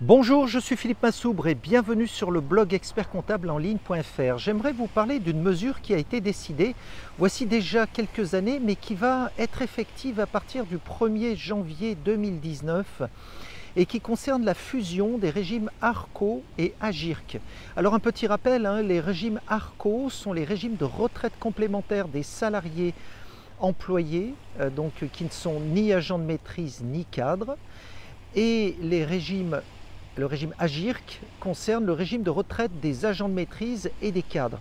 Bonjour, je suis Philippe Massoubre et bienvenue sur le blog expertcomptableenligne.fr. J'aimerais vous parler d'une mesure qui a été décidée voici déjà quelques années, mais qui va être effective à partir du 1er janvier 2019 et qui concerne la fusion des régimes ARCO et AGIRC. Alors un petit rappel, les régimes ARCO sont les régimes de retraite complémentaire des salariés employés, donc qui ne sont ni agents de maîtrise ni cadres, et le régime AGIRC concerne le régime de retraite des agents de maîtrise et des cadres.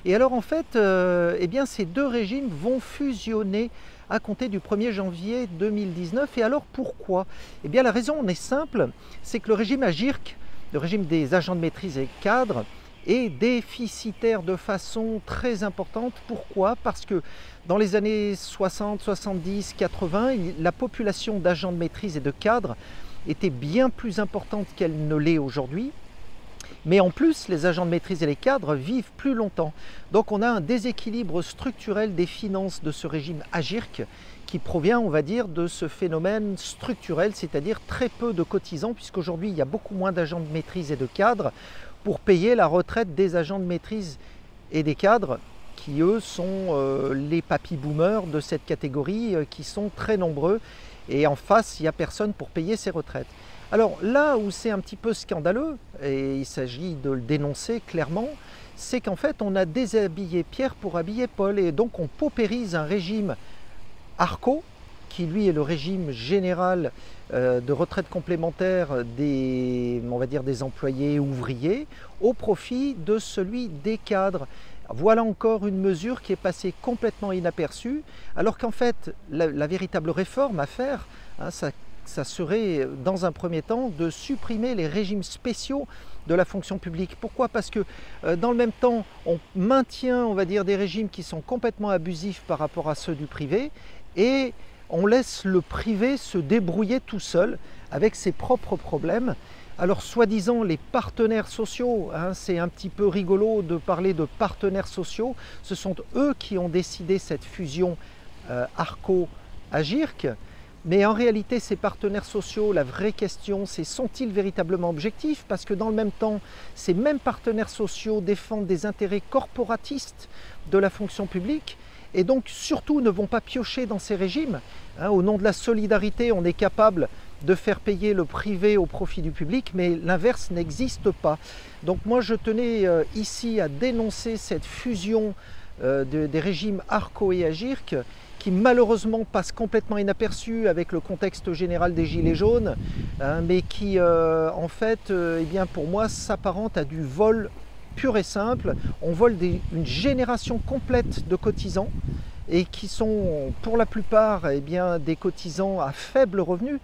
Et alors en fait, ces deux régimes vont fusionner à compter du 1er janvier 2019. Et alors pourquoi? Eh bien la raison en est simple, c'est que le régime AGIRC, le régime des agents de maîtrise et cadres, est déficitaire de façon très importante. Pourquoi? Parce que dans les années 60, 70, 80, la population d'agents de maîtrise et de cadres était bien plus importante qu'elle ne l'est aujourd'hui. Mais en plus, les agents de maîtrise et les cadres vivent plus longtemps. Donc on a un déséquilibre structurel des finances de ce régime AGIRC qui provient, on va dire, de ce phénomène structurel, c'est-à-dire très peu de cotisants, puisqu'aujourd'hui il y a beaucoup moins d'agents de maîtrise et de cadres pour payer la retraite des agents de maîtrise et des cadres qui eux sont les papy-boomers de cette catégorie qui sont très nombreux, et en face il n'y a personne pour payer ces retraites. Alors là où c'est un petit peu scandaleux, et il s'agit de le dénoncer clairement, c'est qu'en fait on a déshabillé Pierre pour habiller Paul, et donc on paupérise un régime ARCO, qui lui est le régime général de retraite complémentaire des, on va dire, des employés ouvriers, au profit de celui des cadres. Voilà encore une mesure qui est passée complètement inaperçue, alors qu'en fait la véritable réforme à faire, ça serait dans un premier temps de supprimer les régimes spéciaux de la fonction publique. Pourquoi? Parce que dans le même temps, on maintient, on va dire, des régimes qui sont complètement abusifs par rapport à ceux du privé, et on laisse le privé se débrouiller tout seul avec ses propres problèmes. Alors soi-disant les partenaires sociaux, c'est un petit peu rigolo de parler de partenaires sociaux, ce sont eux qui ont décidé cette fusion ARCO-AGIRC, mais en réalité ces partenaires sociaux, la vraie question c'est sont-ils véritablement objectifs? Parce que dans le même temps, ces mêmes partenaires sociaux défendent des intérêts corporatistes de la fonction publique, et donc surtout ne vont pas piocher dans ces régimes. Au nom de la solidarité, on est capable de faire payer le privé au profit du public, mais l'inverse n'existe pas. Donc moi je tenais ici à dénoncer cette fusion des régimes ARCO et AGIRC, qui malheureusement passe complètement inaperçue avec le contexte général des gilets jaunes, mais qui en fait, pour moi, s'apparente à du vol pur et simple. On vole une génération complète de cotisants, et qui sont pour la plupart des cotisants à faible revenu.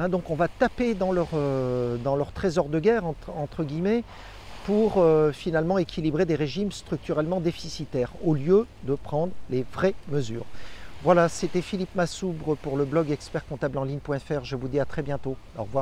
Donc on va taper dans leur trésor de guerre, entre guillemets, pour finalement équilibrer des régimes structurellement déficitaires, au lieu de prendre les vraies mesures. Voilà, c'était Philippe Massoubre pour le blog expertcomptableenligne.fr. Je vous dis à très bientôt. Au revoir.